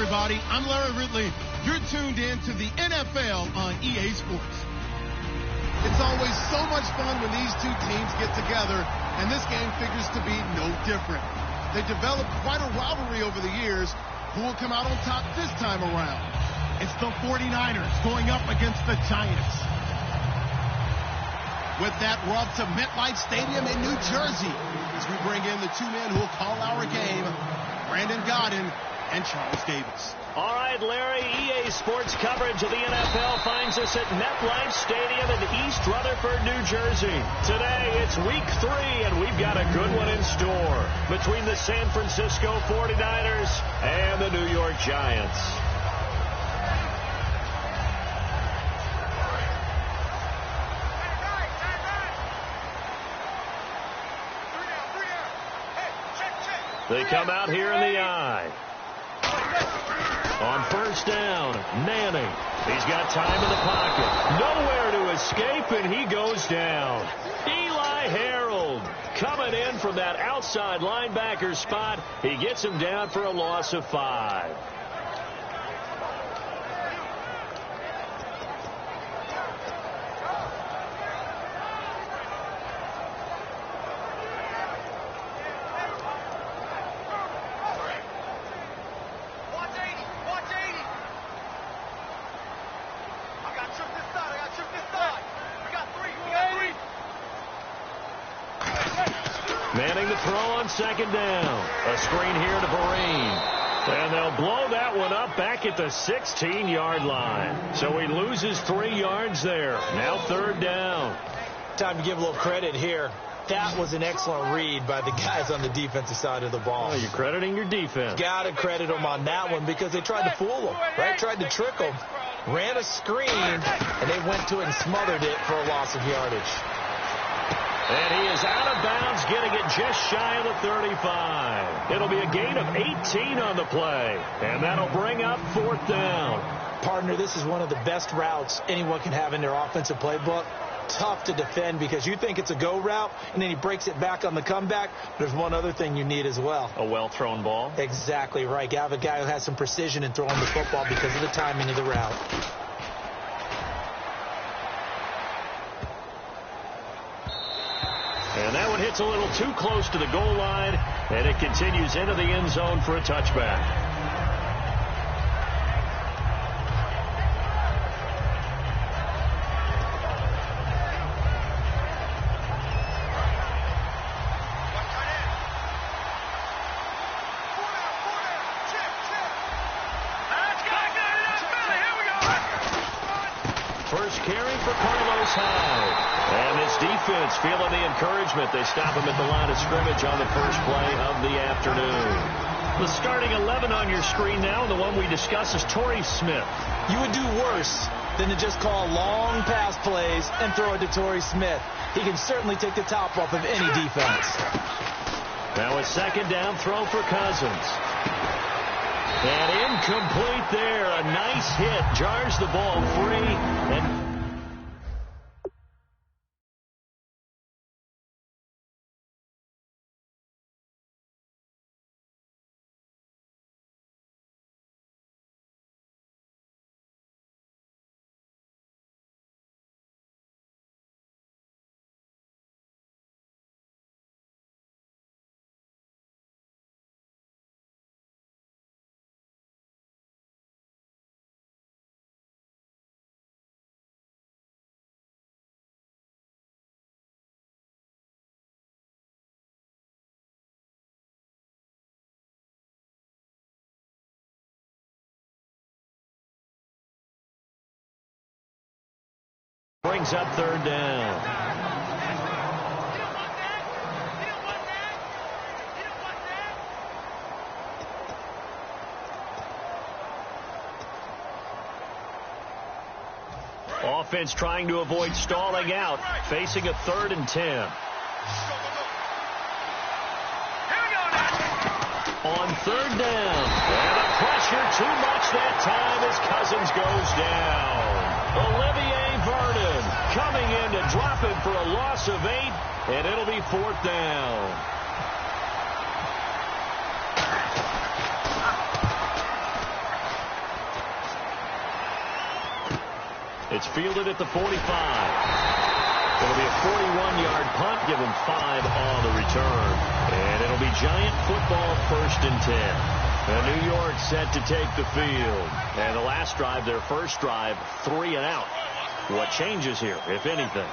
everybody. I'm Larry Ridley. You're tuned in to the NFL on EA Sports. It's always so much fun when these two teams get together, and this game figures to be no different. They developed quite a rivalry over the years. Who will come out on top this time around? It's the 49ers going up against the Giants. With that, we're up to MetLife Stadium in New Jersey as we bring in the two men who will call our game, Brandon Gaudin and Charles Davis. All right, Larry, EA Sports coverage of the NFL finds us at MetLife Stadium in East Rutherford, New Jersey. Today, it's Week 3, and we've got a good one in store between the San Francisco 49ers and the New York Giants. They come out here in the eye. On first down, Manning. He's got time in the pocket. Nowhere to escape, and he goes down. Eli Harold coming in from that outside linebacker spot. He gets him down for a loss of 5. Manning to throw on second down. A screen here to Vereen. And they'll blow that one up back at the 16-yard line. So he loses 3 yards there. Now third down. Time to give a little credit here. That was an excellent read by the guys on the defensive side of the ball. Oh, you're crediting your defense. Got to credit them on that one because they tried to fool them, right? Tried to trick them. Ran a screen, and they went to it and smothered it for a loss of yardage. And he is out of bounds, getting it just shy of the 35. It'll be a gain of 18 on the play, and that'll bring up fourth down. Partner, this is one of the best routes anyone can have in their offensive playbook. Tough to defend because you think it's a go route, and then he breaks it back on the comeback. There's one other thing you need as well. A well-thrown ball? Exactly right. You have a guy who has some precision in throwing the football because of the timing of the route. And that one hits a little too close to the goal line, and it continues into the end zone for a touchback. First carry for Carlos Hyde. And this defense feeling the encouragement. They stop him at the line of scrimmage on the first play of the afternoon. The starting 11 on your screen now, and the one we discuss is Torrey Smith. You would do worse than to just call long pass plays and throw it to Torrey Smith. He can certainly take the top off of any defense. Now a second down throw for Cousins. And incomplete there. A nice hit. Jars the ball free. And brings up third down. Offense trying to avoid stalling out, facing a 3rd and 10. On third down, and the pressure too much that time as Cousins goes down. Olivier Vernon coming in to drop him for a loss of 8, and it'll be fourth down. It's fielded at the 45. It'll be a 41-yard punt, give him 5 on the return. And it'll be Giant football, 1st and 10. And New York set to take the field. And the last drive, their first drive, 3 and out. What changes here, if anything?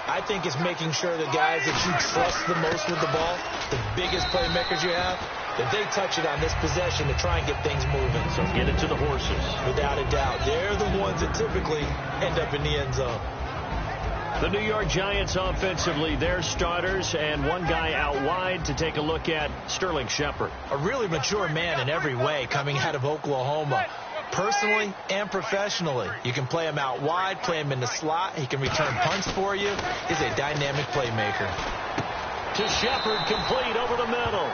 I think it's making sure the guys that you trust the most with the ball, the biggest playmakers you have, that they touch it on this possession to try and get things moving. So get it to the horses. Without a doubt. They're the ones that typically end up in the end zone. The New York Giants offensively, their starters, and one guy out wide to take a look at, Sterling Shepard. A really mature man in every way coming out of Oklahoma. Personally and professionally. You can play him out wide, play him in the slot. He can return punts for you. He's a dynamic playmaker. To Shepard, complete over the middle.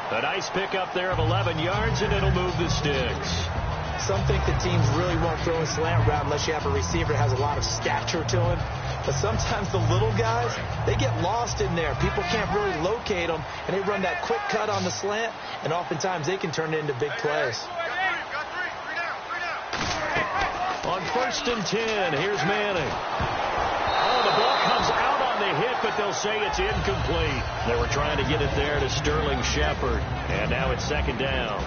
A nice pickup there of 11 yards, and it'll move the sticks. Some think the teams really won't throw a slant route unless you have a receiver that has a lot of stature to him. But sometimes the little guys, they get lost in there. People can't really locate them, and they run that quick cut on the slant, and oftentimes they can turn it into big plays. On 1st and 10, here's Manning. Oh, the ball comes out on the hit, but they'll say it's incomplete. They were trying to get it there to Sterling Shepard, and now it's 2nd down.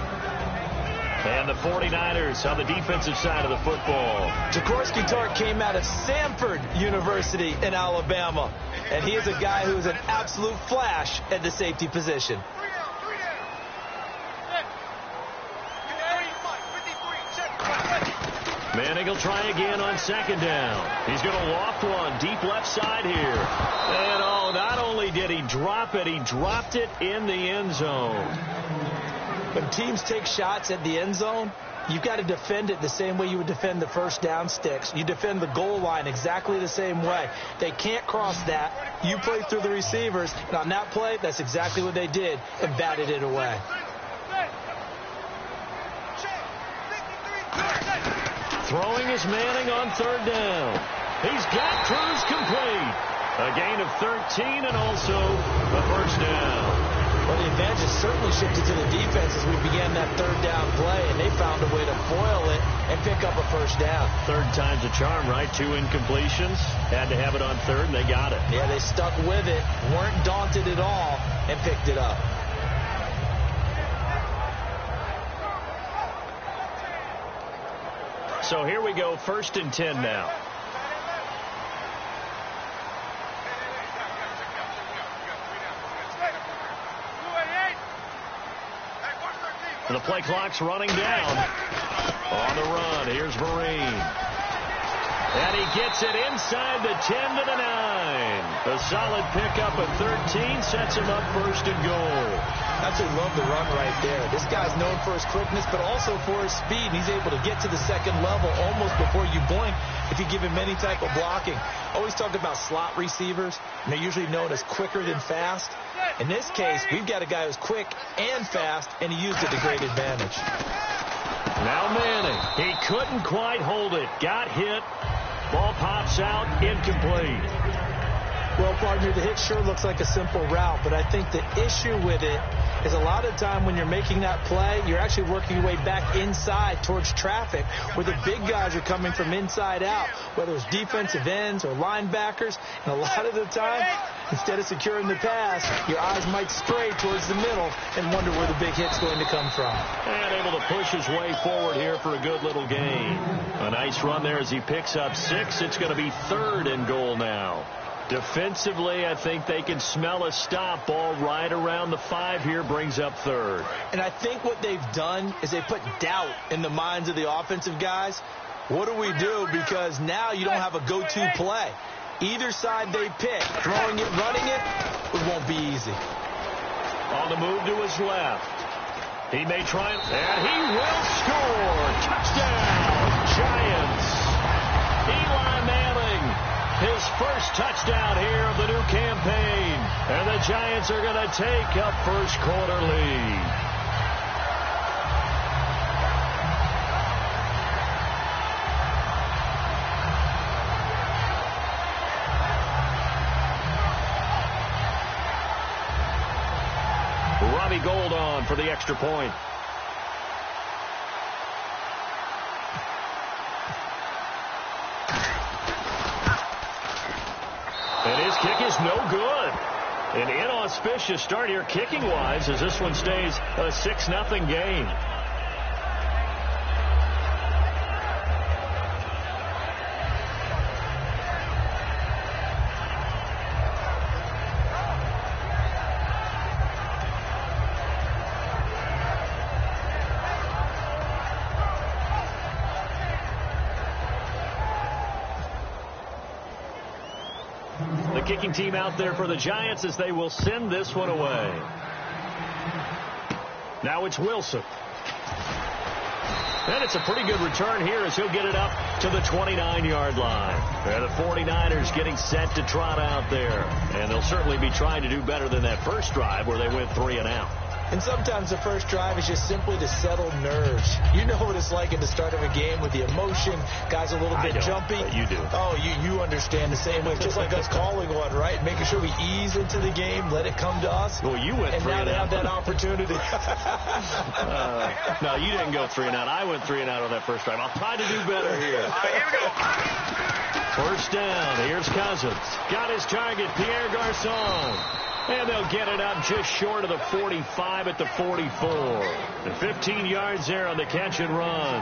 And the 49ers on the defensive side of the football. Jaworski Tartt came out of Samford University in Alabama, and he is a guy who is an absolute flash at the safety position. Manning will try again on 2nd down. He's going to loft one deep left side here. And oh, not only did he drop it, he dropped it in the end zone. When teams take shots at the end zone, you've got to defend it the same way you would defend the first down sticks. You defend the goal line exactly the same way. They can't cross that. You play through the receivers, and on that play, that's exactly what they did and batted it away. Throwing is Manning on 3rd down. He's got Cruz complete. A gain of 13 and also a 1st down. Well, the advantage certainly shifted to the defense as we began that 3rd down play, and they found a way to foil it and pick up a 1st down. 3rd time's a charm, right? 2 incompletions. Had to have it on 3rd, and they got it. Yeah, they stuck with it, weren't daunted at all, and picked it up. So here we go, 1st and 10 now. The play clock's running down. On the run, here's Marine. And he gets it inside the 10 to the 9. A solid pickup at 13 sets him up 1st and goal. Absolutely love the run right there. This guy's known for his quickness, but also for his speed. And he's able to get to the 2nd level almost before you blink if you give him any type of blocking. Always talk about slot receivers, and they're usually known as quicker than fast. In this case, we've got a guy who's quick and fast, and he used it to great advantage. Now Manning. He couldn't quite hold it. Got hit. Ball pops out. Incomplete. Well, partner, the hit sure looks like a simple route, but I think the issue with it is a lot of time when you're making that play, you're actually working your way back inside towards traffic where the big guys are coming from inside out, whether it's defensive ends or linebackers. And a lot of the time, instead of securing the pass, your eyes might stray towards the middle and wonder where the big hit's going to come from. And able to push his way forward here for a good little gain. A nice run there as he picks up 6. It's going to be 3rd and goal now. Defensively, I think they can smell a stop. Ball right around the 5 here, brings up 3rd. And I think what they've done is they put doubt in the minds of the offensive guys. What do we do? Because now you don't have a go-to play. Either side they pick, throwing it, running it, it won't be easy. On the move to his left. He may try, and he will score. Touchdown, Giants. Eli Manning. His first touchdown here of the new campaign. And the Giants are going to take a first quarter lead. Robbie Gould on for the extra point. Kick is no good. An inauspicious start here kicking-wise as this one stays a 6-0 game. Kicking team out there for the Giants as they will send this one away. Now it's Wilson. And it's a pretty good return here as he'll get it up to the 29-yard line. And the 49ers getting set to trot out there. And they'll certainly be trying to do better than that first drive where they went 3 and out. And sometimes the first drive is just simply to settle nerves. You know what it's like at the start of a game with the emotion. Guys a little bit jumpy. But you do. Oh, you understand the same way. Just like us calling one, right? Making sure we ease into the game, let it come to us. Well, you went 3 and out. And now they have that opportunity. No, you didn't go 3 and out. I went 3 and out on that first drive. I'll try to do better here. Here we go. First down. Here's Cousins. Got his target, Pierre Garçon. And they'll get it up just short of the 45 at the 44. And 15 yards there on the catch and run.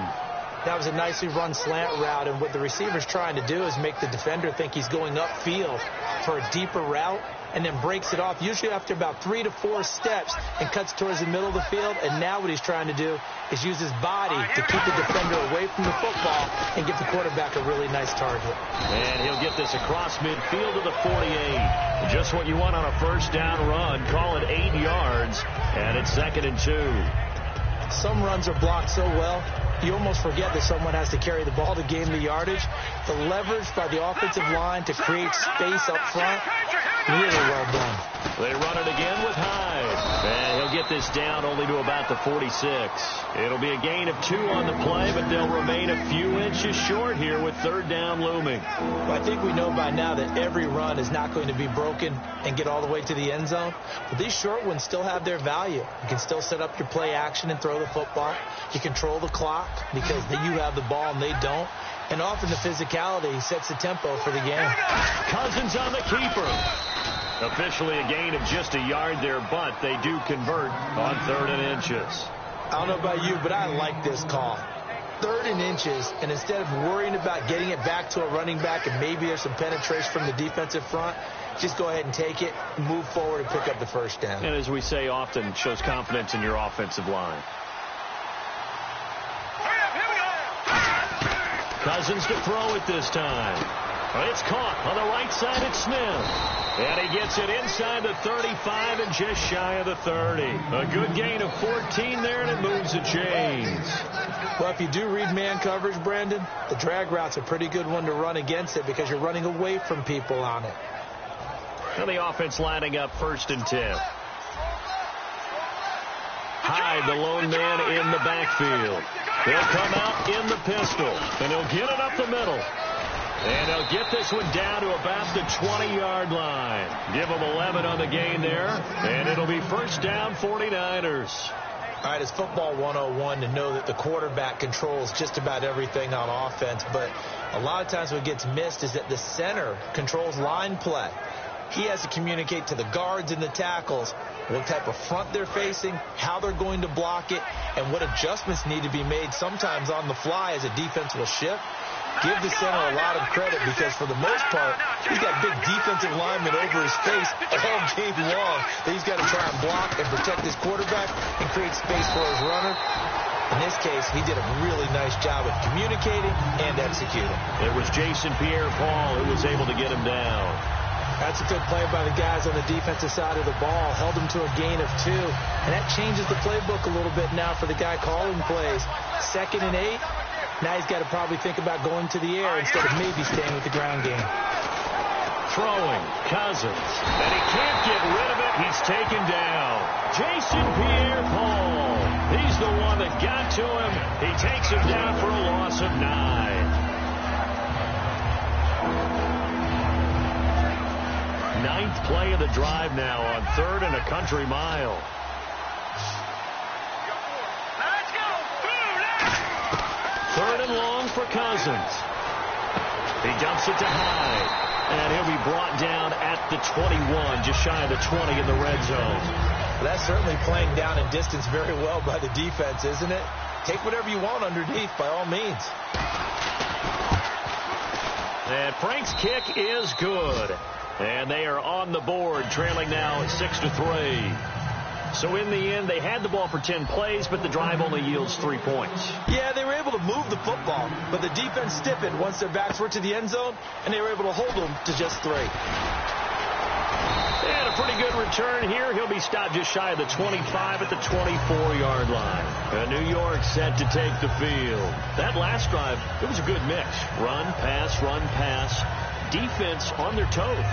That was a nicely run slant route, and what the receiver's trying to do is make the defender think he's going upfield for a deeper route, and then breaks it off, usually after about 3 to 4 steps, and cuts towards the middle of the field. And now what he's trying to do is use his body to keep the defender away from the football and give the quarterback a really nice target. And he'll get this across midfield to the 48. Just what you want on a first down run. Call it 8 yards, and it's 2nd and 2. Some runs are blocked so well, you almost forget that someone has to carry the ball to gain the yardage. The leverage by the offensive line to create space up front, really well done. They run it again with Hyde. And he'll get this down only to about the 46. It'll be a gain of 2 on the play, but they'll remain a few inches short here with 3rd down looming. Well, I think we know by now that every run is not going to be broken and get all the way to the end zone. But these short ones still have their value. You can still set up your play action and throw the football. You control the clock because you have the ball and they don't. And often the physicality sets the tempo for the game. Cousins on the keeper. Officially a gain of just a yard there, but they do convert on 3rd and inches. I don't know about you, but I like this call. 3rd and inches, and instead of worrying about getting it back to a running back and maybe there's some penetration from the defensive front, just go ahead and take it, move forward, and pick up the first down. And as we say often, shows confidence in your offensive line. Cousins to throw it this time. It's caught on the right side at Smith. And he gets it inside the 35 and just shy of the 30. A good gain of 14 there, and it moves the chains. Well, if you do read man coverage, Brandon, the drag route's a pretty good one to run against it because you're running away from people on it. And the offense lining up 1st and 10. Hyde, the lone man in the backfield. He'll come out in the pistol, and he'll get it up the middle. And they'll get this one down to about the 20-yard line. Give them 11 on the gain there, and it'll be first down 49ers. All right, it's football 101 to know that the quarterback controls just about everything on offense, but a lot of times what gets missed is that the center controls line play. He has to communicate to the guards and the tackles what type of front they're facing, how they're going to block it, and what adjustments need to be made sometimes on the fly as a defense will shift. Give the center a lot of credit because for the most part, he's got big defensive linemen over his face all game long that he's got to try and block and protect his quarterback and create space for his runner. In this case, he did a really nice job of communicating and executing. It was Jason Pierre-Paul who was able to get him down. That's a good play by the guys on the defensive side of the ball. Held him to a gain of 2. And that changes the playbook a little bit now for the guy calling plays. 2nd and 8. Now he's got to probably think about going to the air instead of maybe staying with the ground game. Throwing, Cousins. And he can't get rid of it. He's taken down. Jason Pierre-Paul. He's the one that got to him. He takes him down for a loss of 9. 9th play of the drive now on 3rd and a country mile. Let's go. 3rd and long for Cousins. He dumps it to Hyde. And he'll be brought down at the 21, just shy of the 20 in the red zone. That's certainly playing down in distance very well by the defense, isn't it? Take whatever you want underneath, by all means. And Frank's kick is good. And they are on the board, trailing now at 6-3. So in the end, they had the ball for 10 plays, but the drive only yields 3 points. Yeah, they were able to move the football, but the defense stiffened once their backs were to the end zone, and they were able to hold them to just 3. And a pretty good return here. He'll be stopped just shy of the 25 at the 24-yard line. And New York set to take the field. That last drive, it was a good mix. Run, pass, defense on their toes.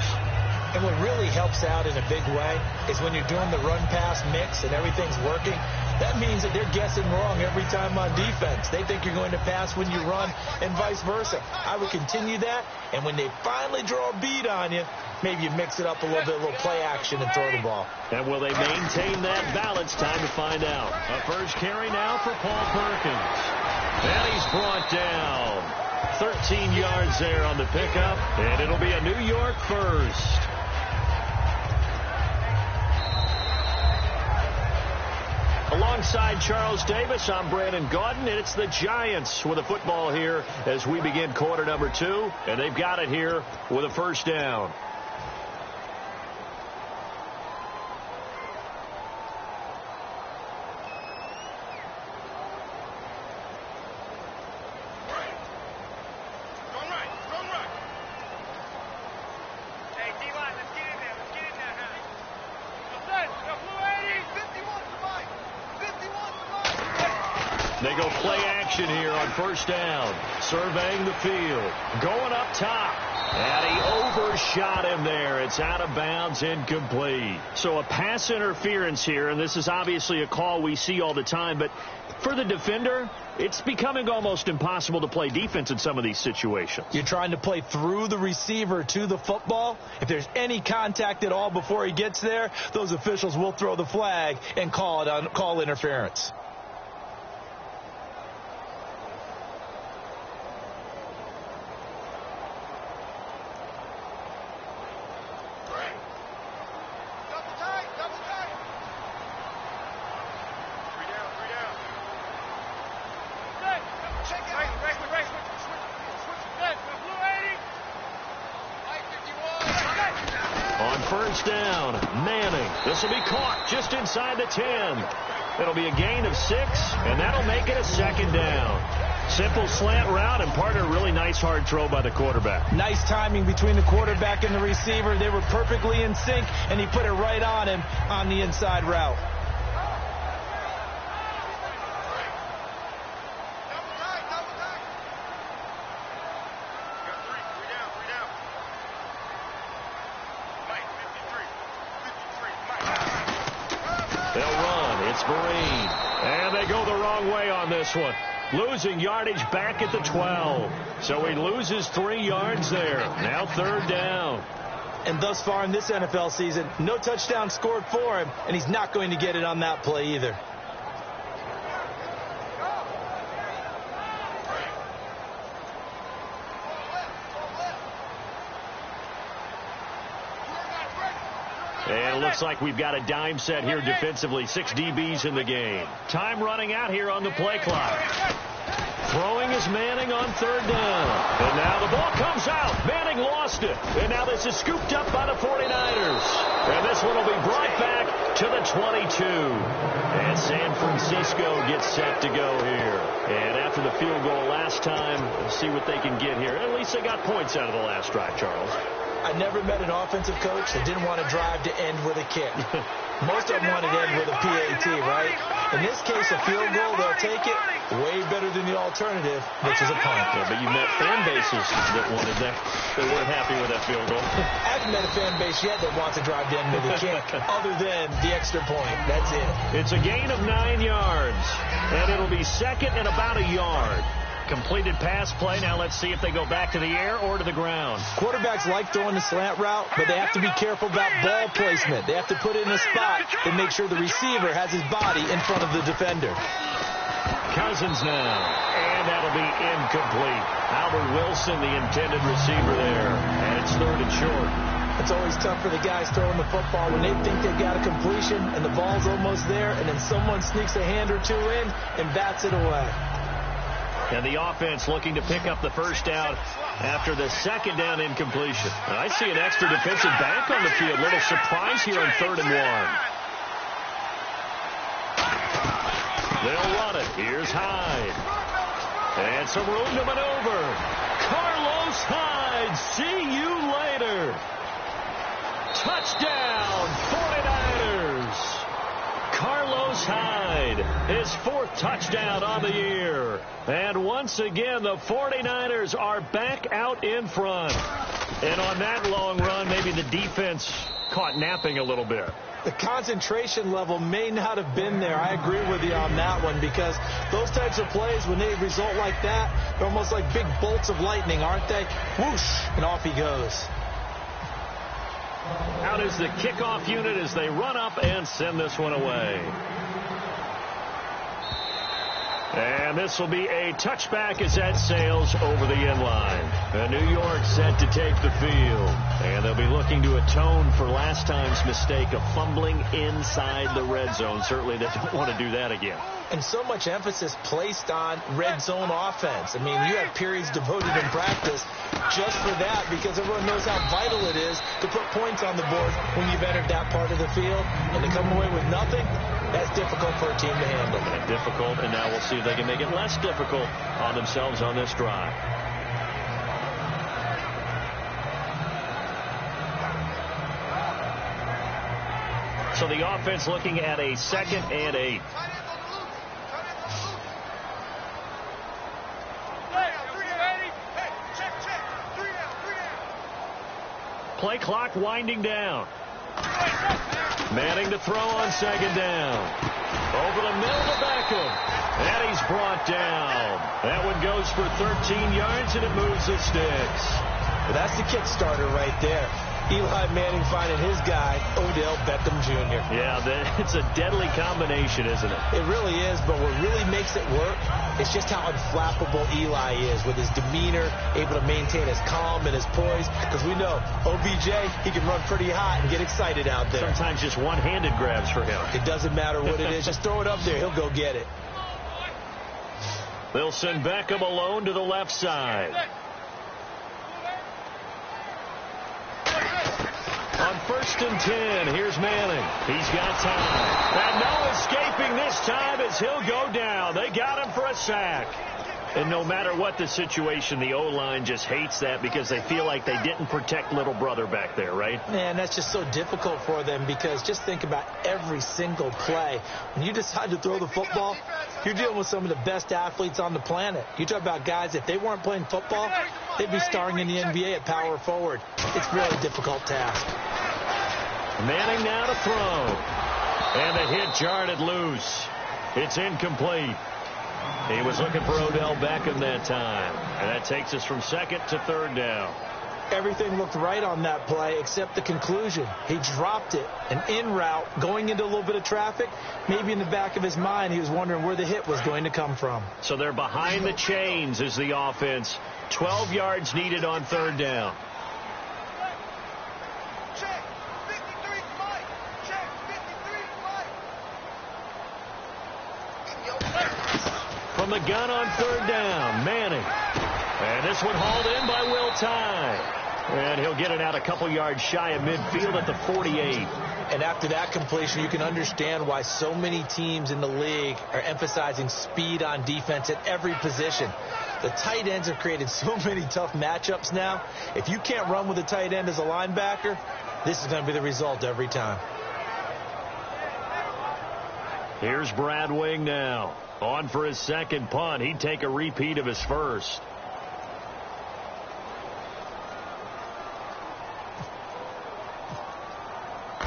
And what really helps out in a big way is when you're doing the run-pass mix and everything's working, that means that they're guessing wrong every time on defense. They think you're going to pass when you run and vice versa. I would continue that, and when they finally draw a beat on you, maybe you mix it up a little play action and throw the ball. And will they maintain that balance? Time to find out. A first carry now for Paul Perkins. And he's brought down. 13 yards there on the pickup, and it'll be a New York first. Alongside Charles Davis, I'm Brandon Gaudin, and it's the Giants with a football here as we begin quarter number 2, and they've got it here with a first down. They go play action here on first down. Surveying the field. Going up top. And he overshot him there. It's out of bounds, incomplete. So a pass interference here, and this is obviously a call we see all the time, but for the defender, it's becoming almost impossible to play defense in some of these situations. You're trying to play through the receiver to the football. If there's any contact at all before he gets there, those officials will throw the flag and call interference. First down, Manning. This will be caught just inside the 10. It'll be a gain of 6, and that'll make it a second down. Simple slant route, and part of a really nice hard throw by the quarterback. Nice timing between the quarterback and the receiver. They were perfectly in sync, and he put it right on him on the inside route. They'll run. It's Marine. And they go the wrong way on this one. Losing yardage back at the 12. So he loses 3 yards there. Now third down. And thus far in this NFL season, no touchdown scored for him, and he's not going to get it on that play either. And it looks like we've got a dime set here defensively. 6 DBs in the game. Time running out here on the play clock. Throwing is Manning on third down. And now the ball comes out. Manning lost it. And now this is scooped up by the 49ers. And this one will be brought back to the 22. And San Francisco gets set to go here. And after the field goal last time, we'll see what they can get here. At least they got points out of the last drive, Charles. I never met an offensive coach that didn't want to drive to end with a kick. Most of them want to end with a PAT, right? In this case, a field goal, they'll take it. Way better than the alternative, which is a punt. Yeah, but you met fan bases that wanted that. They weren't happy with that field goal. I haven't met a fan base yet that wants to drive to end with a kick, other than the extra point. That's it. It's a gain of 9 yards, and it'll be second and about a yard. Completed pass play. Now let's see if they go back to the air or to the ground. Quarterbacks like throwing the slant route, but they have to be careful about ball placement. They have to put it in a spot and make sure the receiver has his body in front of the defender. Cousins now. And that'll be incomplete. Albert Wilson, the intended receiver there. And it's 3rd and short. It's always tough for the guys throwing the football when they think they've got a completion and the ball's almost there, and then someone sneaks a hand or two in and bats it away. And the offense looking to pick up the first down after the 2nd down incompletion. And I see an extra defensive back on the field. Little surprise here on 3rd and 1. They'll run it. Here's Hyde. And some room to maneuver. Carlos Hyde. See you later. Touchdown, 49ers. Carlos Hyde, his 4th touchdown on the year. And once again, the 49ers are back out in front. And on that long run, maybe the defense caught napping a little bit. The concentration level may not have been there. I agree with you on that one, because those types of plays, when they result like that, they're almost like big bolts of lightning, aren't they? Whoosh, and off he goes. Out is the kickoff unit as they run up and send this one away. And this will be a touchback as that sails over the end line. And New York set to take the field. And they'll be looking to atone for last time's mistake of fumbling inside the red zone. Certainly they don't want to do that again. And so much emphasis placed on red zone offense. I mean, you have periods devoted in practice just for that, because everyone knows how vital it is to put points on the board when you've entered that part of the field. And to come away with nothing, that's difficult for a team to handle. And difficult, and now we'll see if they can make it less difficult on themselves on this drive. So the offense looking at a 2nd and 8. Play clock winding down. Manning to throw on 2nd down. Over the middle to Beckham. And he's brought down. That one goes for 13 yards, and it moves the sticks. Well, that's the kickstarter right there. Eli Manning finding his guy, Odell Beckham Jr. Yeah, it's a deadly combination, isn't it? It really is, but what really makes it work is just how unflappable Eli is with his demeanor, able to maintain his calm and his poise, because we know OBJ, he can run pretty hot and get excited out there. Sometimes just one-handed grabs for him. It doesn't matter what it is. Just throw it up there. He'll go get it. They'll send Beckham alone to the left side. On 1st and 10, here's Manning. He's got time. And no escaping this time as he'll go down. They got him for a sack. And no matter what the situation, the O-line just hates that because they feel like they didn't protect little brother back there, right? Man, that's just so difficult for them, because just think about every single play. When you decide to throw the football, you're dealing with some of the best athletes on the planet. You talk about guys, if they weren't playing football, they'd be starring in the NBA at power forward. It's a really difficult task. Manning now to throw. And the hit jarred it loose. It's incomplete. He was looking for Odell Beckham that time. And that takes us from 2nd to 3rd down. Everything looked right on that play except the conclusion. He dropped it, an in route, going into a little bit of traffic. Maybe in the back of his mind, he was wondering where the hit was going to come from. So they're behind the chains as the offense. 12 yards needed on 3rd down. From the gun on 3rd down, Manning. And this one hauled in by Will Tye. And he'll get it out a couple yards shy of midfield at the 48. And after that completion, you can understand why so many teams in the league are emphasizing speed on defense at every position. The tight ends have created so many tough matchups now. If you can't run with a tight end as a linebacker, this is going to be the result every time. Here's Brad Wing now. On for his 2nd punt. He'd take a repeat of his first.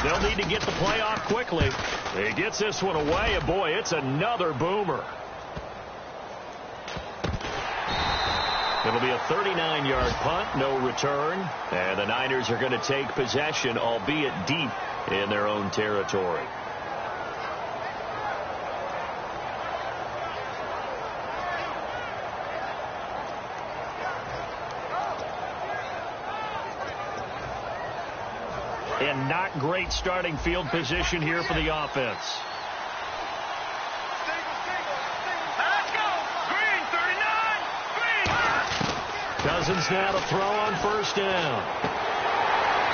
They'll need to get the play off quickly. He gets this one away, and boy, it's another boomer. It'll be a 39-yard punt, no return. And the Niners are going to take possession, albeit deep in their own territory. And not great starting field position here for the offense. Cousins now to throw on first down.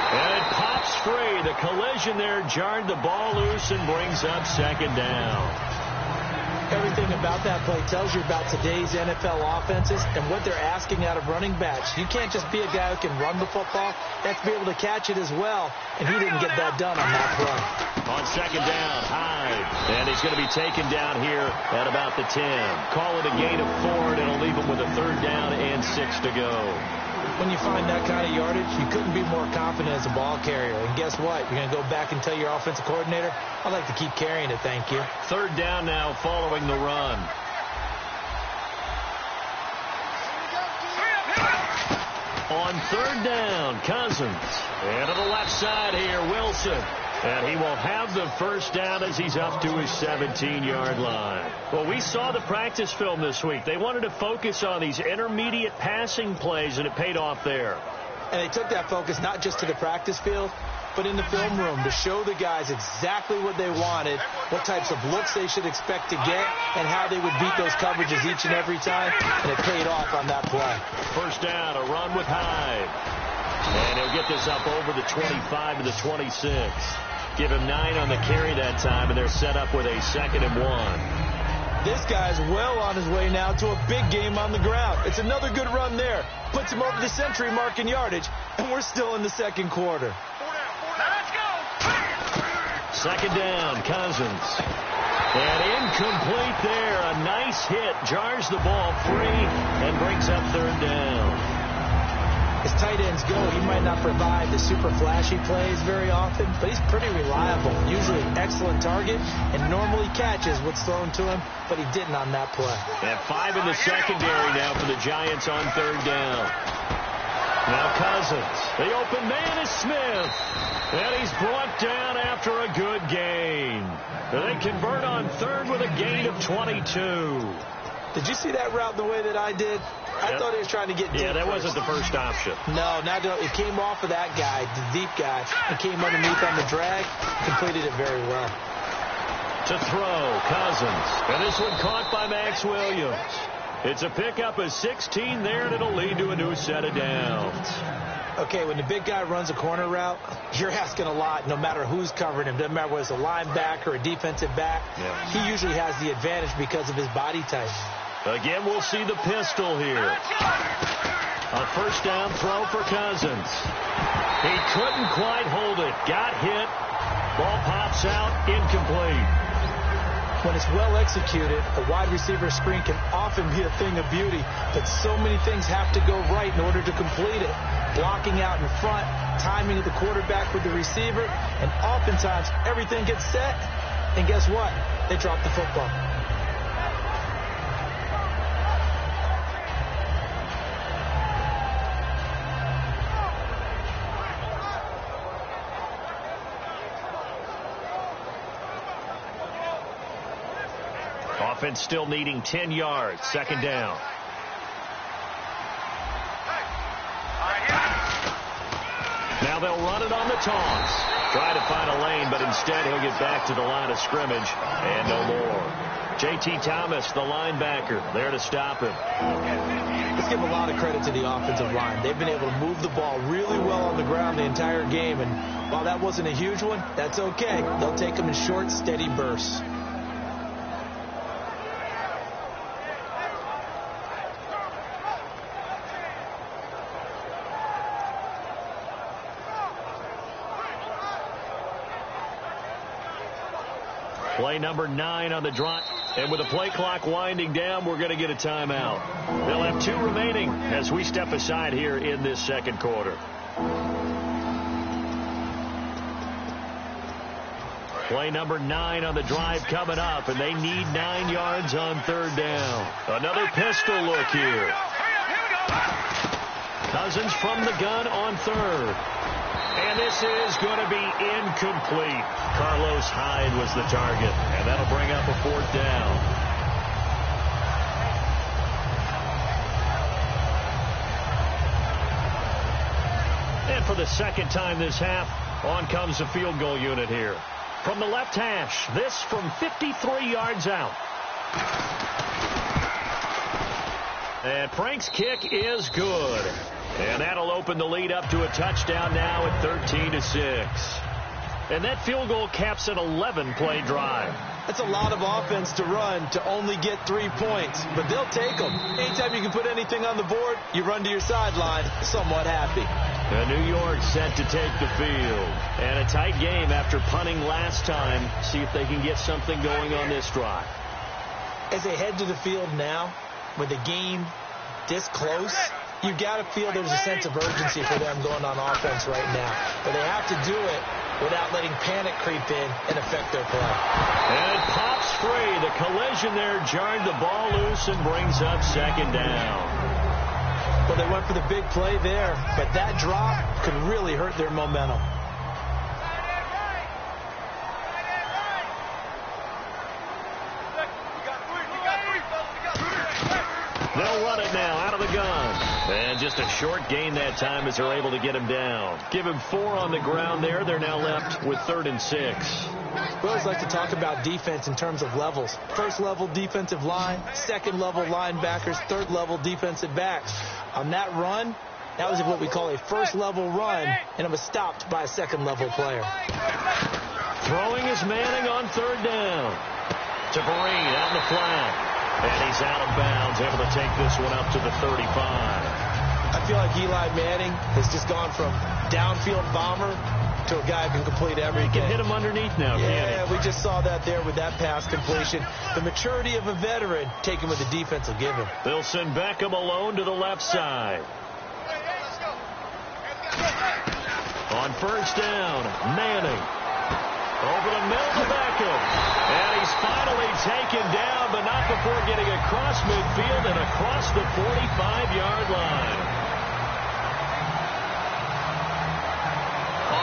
And it pops free. The collision there jarred the ball loose and brings up second down. Everything about that play tells you about today's NFL offenses and what they're asking out of running backs. You can't just be a guy who can run the football. You have to be able to catch it as well, and he didn't get that done on that play. On second down, Hyde. And he's going to be taken down here at about the 10. Call it a gain of 4, and it'll leave him with a third down and 6 to go. When you find that kind of yardage, you couldn't be more confident as a ball carrier. And guess what? You're going to go back and tell your offensive coordinator, I'd like to keep carrying it, thank you. Third down now following the run. On third down, Cousins. And to the left side here, Wilson. And he will have the first down as he's up to his 17-yard line. Well, we saw the practice film this week. They wanted to focus on these intermediate passing plays, and it paid off there. And they took that focus not just to the practice field, but in the film room to show the guys exactly what they wanted, what types of looks they should expect to get, and how they would beat those coverages each and every time. And it paid off on that play. First down, a run with Hyde. And he'll get this up over the 25 to the 26. Give him 9 on the carry that time, and they're set up with a 2nd and 1. This guy's well on his way now to a big game on the ground. It's another good run there. Puts him over the century mark in yardage, and we're still in the second quarter. Let's go. Second down, Cousins. And incomplete there. A nice hit. Jars the ball free and brings up third down. As tight ends go, he might not provide the super flashy plays very often, but he's pretty reliable. Usually an excellent target and normally catches what's thrown to him, but he didn't on that play. And 5 in the secondary now for the Giants on third down. Now Cousins. The open man is Smith. And he's brought down after a good gain. They convert on third with a gain of 22. Did you see that route the way that I did? I thought he was trying to get deep. Yeah, that wasn't the first option. No, it came off of that guy, the deep guy, and came underneath on the drag, completed it very well. To throw, Cousins. And this one caught by Max Williams. It's a pickup of 16 there, and it'll lead to a new set of downs. Okay, when the big guy runs a corner route, you're asking a lot no matter who's covering him. Doesn't matter whether it's a linebacker or a defensive back. Yeah. He usually has the advantage because of his body type. Again, we'll see the pistol here. A first down throw for Cousins. He couldn't quite hold it. Got hit. Ball pops out. Incomplete. When it's well executed, a wide receiver screen can often be a thing of beauty, but so many things have to go right in order to complete it. Blocking out in front, timing of the quarterback with the receiver, and oftentimes everything gets set, and guess what? They drop the football. Offense still needing 10 yards. Second down. Now they'll run it on the toss. Try to find a lane, but instead he'll get back to the line of scrimmage and no more. J.T. Thomas, the linebacker, there to stop him. Let's give a lot of credit to the offensive line. They've been able to move the ball really well on the ground the entire game, and while that wasn't a huge one, that's okay. They'll take them in short, steady bursts. Play number 9 on the drive. And with the play clock winding down, we're going to get a timeout. They'll have 2 remaining as we step aside here in this second quarter. Play number 9 on the drive coming up, and they need 9 yards on third down. Another pistol look here. Cousins from the gun on third. And this is going to be incomplete. Carlos Hyde was the target, and that'll bring up a fourth down. And for the second time this half, On comes the field goal unit here. From the left hash, this from 53 yards out. And Frank's kick is good. And that'll open the lead up to a touchdown now at 13-6. And that field goal caps an 11-play drive. That's a lot of offense to run to only get 3 points, but they'll take them. Anytime you can put anything on the board, you run to your sideline somewhat happy. And New York set to take the field. And a tight game after punting last time. See if they can get something going on this drive. As they head to the field now, with the game this close, you've got to feel there's a sense of urgency for them going on offense right now. But they have to do it without letting panic creep in and affect their play. And it pops free. The collision there jarred the ball loose and brings up second down. Well, they went for the big play there, but that drop could really hurt their momentum. They'll run it now out of the gun. And just a short gain that time as they're able to get him down. Give him 4 on the ground there. They're now left with 3rd and 6. We always like to talk about defense in terms of levels. First level defensive line, second level linebackers, third level defensive backs. On that run, that was what we call a first level run, and it was stopped by a second level player. Throwing is Manning on 3rd down. To Vereen out in the flat. And he's out of bounds, able to take this one up to the 35. I feel like Eli Manning has just gone from downfield bomber to a guy who can complete everything. He can hit him underneath now, yeah, we just saw that there with that pass completion. The maturity of a veteran taken with the defense will give him. They'll send Beckham alone to the left side. On 1st down, Manning. Over the middle to Beckham. And he's finally taken down, but not before getting across midfield and across the 45-yard line.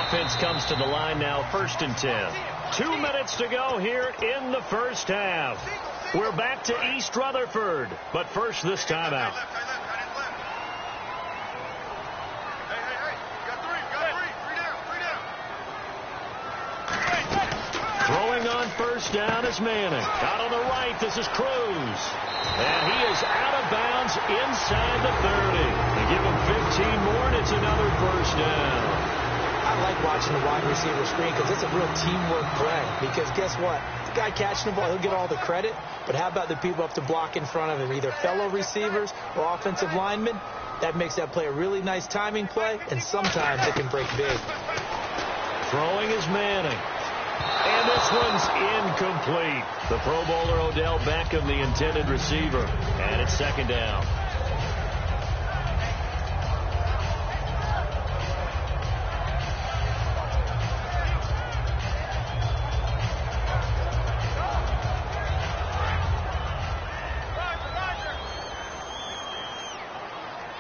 Offense comes to the line now, 1st and 10. 2 minutes to go here in the first half. We're back to East Rutherford, but first this time out. Throwing on 1st down is Manning. Out on the right, this is Cruz. And he is out of bounds inside the 30. They give him 15 more, and it's another 1st down. I like watching the wide receiver screen because it's a real teamwork play. Because guess what? The guy catching the ball, he'll get all the credit. But how about the people up to block in front of him, either fellow receivers or offensive linemen? That makes that play a really nice timing play, and sometimes it can break big. Throwing is Manning. And this one's incomplete. The Pro Bowler Odell Beckham, the intended receiver. And it's 2nd down.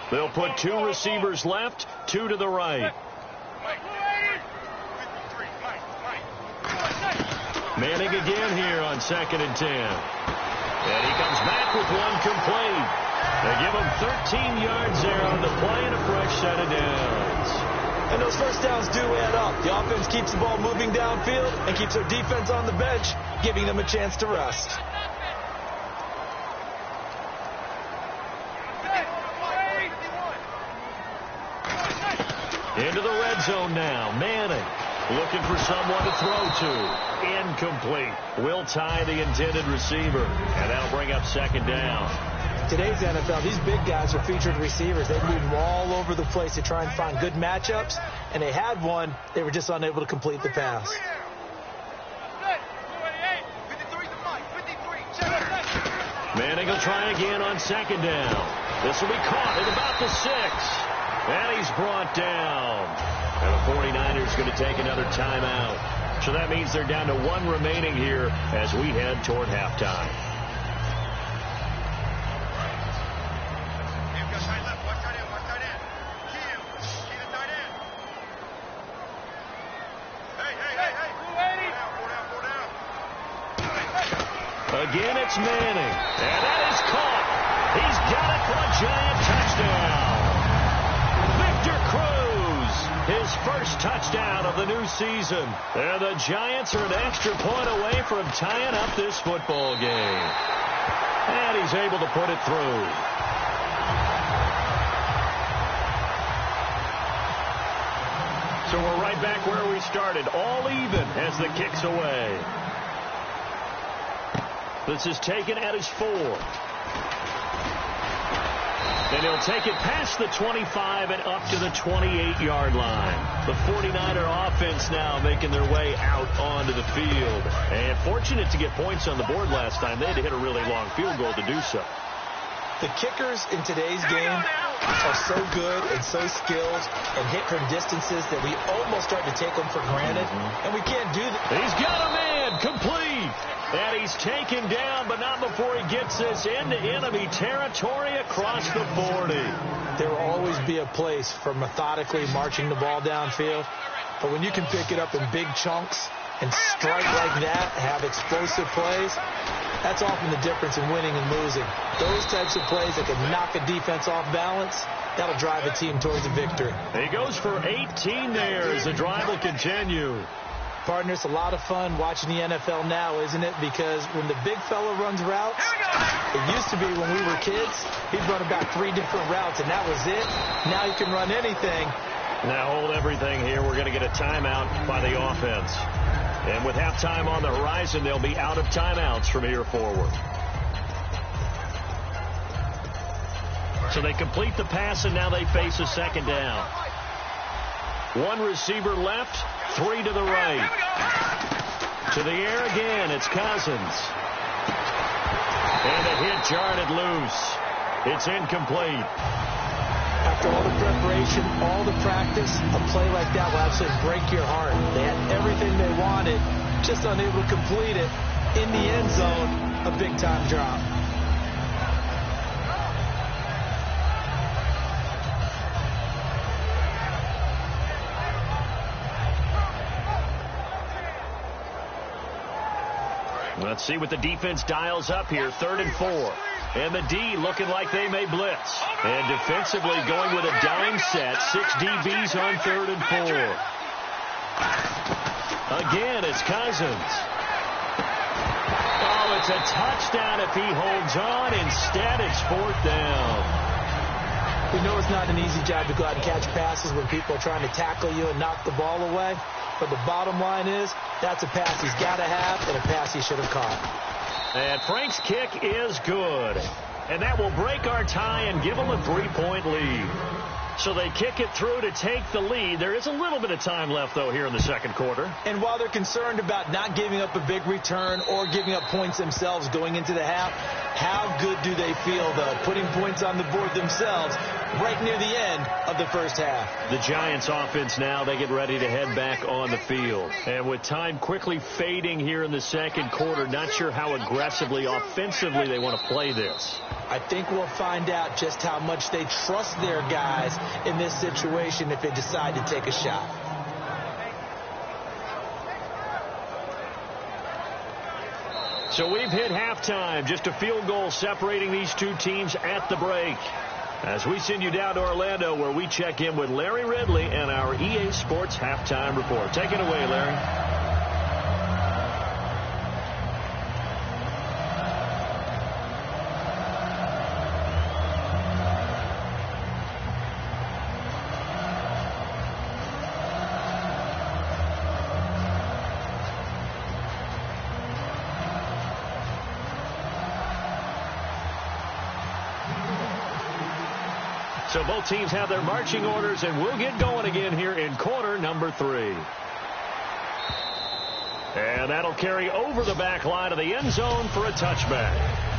They'll put 2 receivers left, 2 to the right. Manning again here on 2nd and 10. And he comes back with one complete. They give him 13 yards there on the play and a fresh set of downs. And those 1st downs do add up. The offense keeps the ball moving downfield and keeps their defense on the bench, giving them a chance to rest. Into the red zone now. Manning looking for someone to throw to. Incomplete. Will tie the intended receiver. And that'll bring up 2nd down. Today's NFL, these big guys are featured receivers. They move all over the place to try and find good matchups. And they had one. They were just unable to complete the pass. Manning will try again on 2nd down. This will be caught at about the 6. And he's brought down. And the 49ers going to take another timeout. So that means they're down to 1 remaining here as we head toward halftime. Again, it's Manning. And that is caught. He's got it for a giant touchdown. Victor Cruz, his first touchdown of the new season. And the Giants are an extra point away from tying up this football game. And he's able to put it through. So we're right back where we started, all even as the kick's away. This is taken at his 4. And he'll take it past the 25 and up to the 28-yard line. The 49er offense now making their way out onto the field. And fortunate to get points on the board last time. They had to hit a really long field goal to do so. The kickers in today's game are so good and so skilled and hit from distances that we almost start to take them for granted. And we can't do that. He's got a man complete. And he's taken down, but not before he gets this into enemy territory across the 40. There will always be a place for methodically marching the ball downfield. But when you can pick it up in big chunks and strike like that, have explosive plays, that's often the difference in winning and losing. Those types of plays that can knock a defense off balance, that'll drive a team towards a victory. He goes for 18 there as the drive will continue. Partner, it's a lot of fun watching the NFL now, isn't it? Because when the big fella runs routes, it used to be when we were kids, he'd run about 3 different routes, and that was it. Now he can run anything. Now hold everything here. We're going to get a timeout by the offense. And with halftime on the horizon, they'll be out of timeouts from here forward. So they complete the pass, and now they face a second down. 1 receiver left, 3 to the right. To the air again, it's Cousins. And a hit jarred it loose. It's incomplete. After all the preparation, all the practice, a play like that will absolutely break your heart. They had everything they wanted, just unable to complete it. In the end zone, a big-time drop. Let's see what the defense dials up here. 3rd and 4. And the D looking like they may blitz. And defensively going with a dime set. 6 DBs on 3rd and 4. Again, it's Cousins. Oh, it's a touchdown if he holds on. Instead, it's 4th down. We know it's not an easy job to go out and catch passes when people are trying to tackle you and knock the ball away. But the bottom line is, that's a pass he's got to have and a pass he should have caught. And Frank's kick is good. And that will break our tie and give them a 3-point lead. So they kick it through to take the lead. There is a little bit of time left, though, here in the second quarter. And while they're concerned about not giving up a big return or giving up points themselves going into the half, how good do they feel, though, putting points on the board themselves right near the end of the first half? The Giants offense now, they get ready to head back on the field. And with time quickly fading here in the second quarter, not sure how aggressively, offensively they want to play this. I think we'll find out just how much they trust their guys in this situation if they decide to take a shot. So we've hit halftime. Just a field goal separating these two teams at the break. As we send you down to Orlando, where we check in with Larry Ridley and our EA Sports Halftime Report. Take it away, Larry. So both teams have their marching orders, and we'll get going again here in quarter number 3. And that'll carry over the back line of the end zone for a touchback.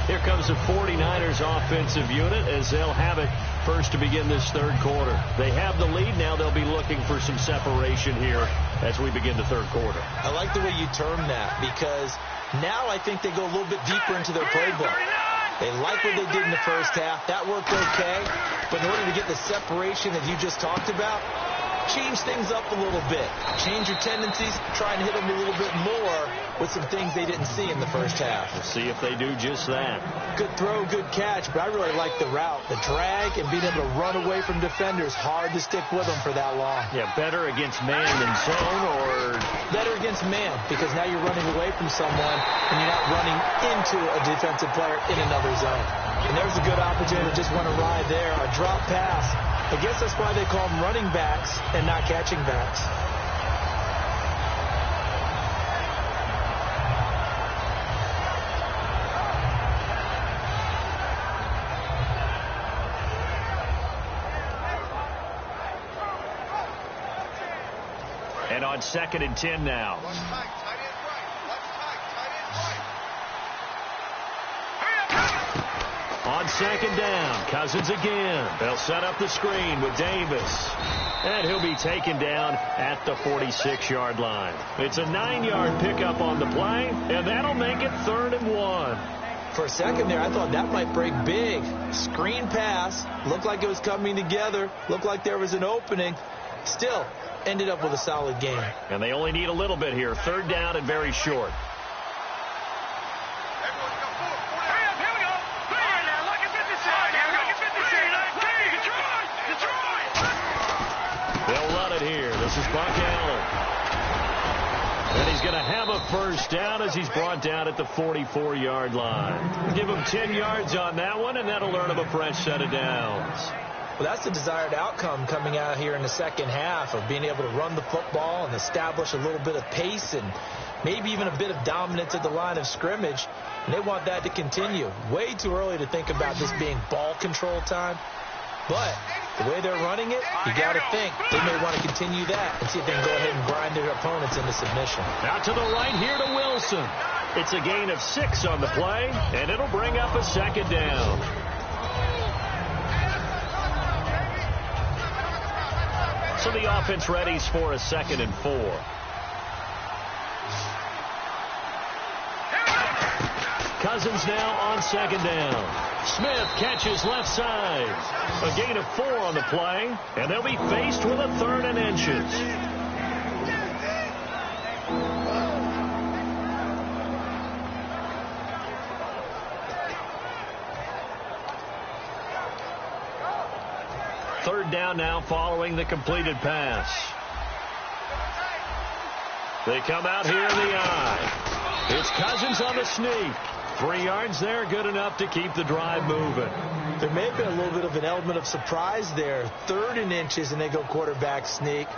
Here comes the 49ers offensive unit as they'll have it first to begin this third quarter. They have the lead. Now they'll be looking for some separation here as we begin the third quarter. I like the way you term that, because now I think they go a little bit deeper into their playbook. They like what they did in the first half. That worked okay. But in order to get the separation that you just talked about, change things up a little bit. Change your tendencies, try and hit them a little bit more with some things they didn't see in the first half. We'll see if they do just that. Good throw, good catch, but I really like the route. The drag and being able to run away from defenders, hard to stick with them for that long. Yeah, better against man than zone, or better against man, because now you're running away from someone and you're not running into a defensive player in another zone. And there's a good opportunity to just run a ride there, a drop pass. I guess that's why they call them running backs and not catching backs. And on 2nd and 10 now. On 2nd down, Cousins again. They'll set up the screen with Davis. And he'll be taken down at the 46-yard line. It's a 9-yard pickup on the play, and that'll make it 3rd and 1. For a second there, I thought that might break big. Screen pass. Looked like it was coming together. Looked like there was an opening. Still ended up with a solid game. And they only need a little bit here. 3rd down and very short. This is Buck Allen. And he's going to have a 1st down as he's brought down at the 44-yard line. Give him 10 yards on that one, and that'll earn him a fresh set of downs. Well, that's the desired outcome coming out here in the second half of being able to run the football and establish a little bit of pace and maybe even a bit of dominance at the line of scrimmage. And they want that to continue. Way too early to think about this being ball control time. But the way they're running it, you got to think they may want to continue that and see if they can go ahead and grind their opponents into submission. Out to the right here to Wilson. It's a gain of 6 on the play, and it'll bring up a 2nd down. So the offense readies for a 2nd and 4. Cousins now on 2nd down. Smith catches left side. A gain of 4 on the play, and they'll be faced with a 3rd and inches. Third down now following the completed pass. They come out here in the eye. It's Cousins on the sneak. 3 yards there, good enough to keep the drive moving. There may have been a little bit of an element of surprise there. 3rd and inches, and they go quarterback sneak.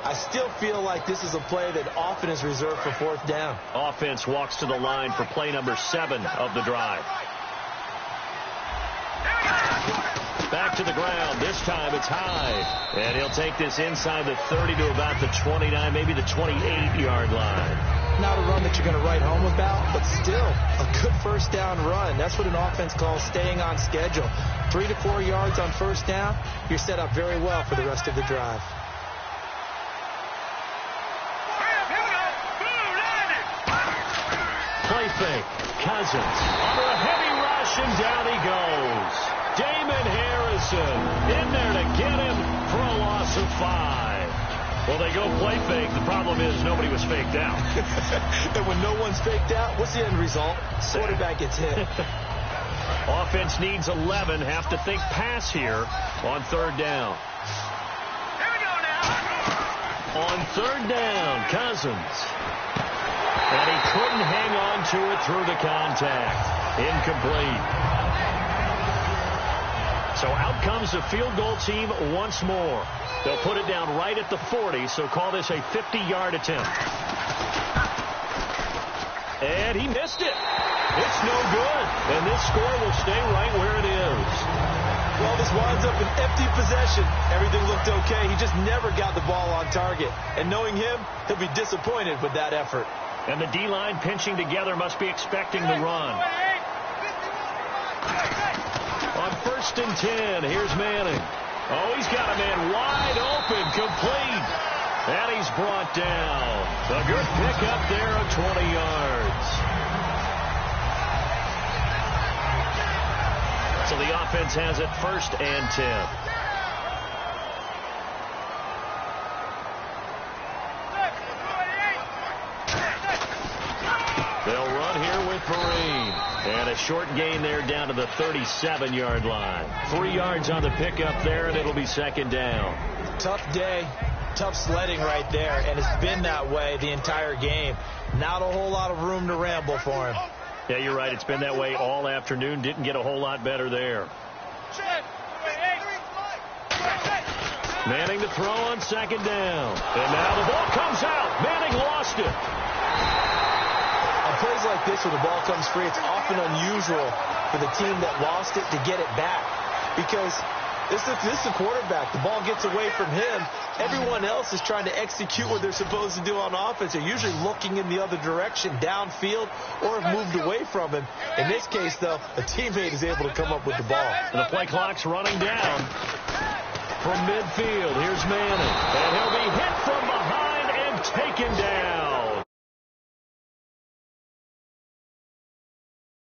I still feel like this is a play that often is reserved for 4th down. Offense walks to the line for play number 7 of the drive. Back to the ground. This time it's high. And he'll take this inside the 30 to about the 29, maybe the 28-yard line. Not a run that you're going to write home about, but still a good 1st down run. That's what an offense calls staying on schedule. 3 to 4 yards on 1st down, you're set up very well for the rest of the drive. Play fake. Cousins under a heavy rush, and down he goes. Damon Harrison in there to get him for a loss of 5. Well, they go play fake. The problem is nobody was faked out. And when no one's faked out, what's the end result? Quarterback gets hit. Offense needs 11. Have to think pass here on 3rd down. Here we go now. On 3rd down, Cousins. And he couldn't hang on to it through the contact. Incomplete. So out comes the field goal team once more. They'll put it down right at the 40, so call this a 50-yard attempt. And he missed it. It's no good. And this score will stay right where it is. Well, this winds up an empty possession. Everything looked okay. He just never got the ball on target. And knowing him, he'll be disappointed with that effort. And the D-line pinching together must be expecting the run. On 1st and 10, here's Manning. Oh, he's got a man wide open, complete. And he's brought down. A good pickup there of 20 yards. So the offense has it 1st and 10. They'll run here with Vereen. And a short gain there down to the 37-yard line. 3 yards on the pickup there, and it'll be second down. Tough day, tough sledding right there, and it's been that way the entire game. Not a whole lot of room to ramble for him. Yeah, you're right. It's been that way all afternoon. Didn't get a whole lot better there. Manning to throw on second down. And now the ball comes out. Manning lost it. On plays like this, when the ball comes free, it's often unusual for the team that lost it to get it back. Because this is the quarterback. The ball gets away from him. Everyone else is trying to execute what they're supposed to do on offense. They're usually looking in the other direction, downfield, or have moved away from him. In this case, though, a teammate is able to come up with the ball. And the play clock's running down from midfield. Here's Manning. And he'll be hit from behind.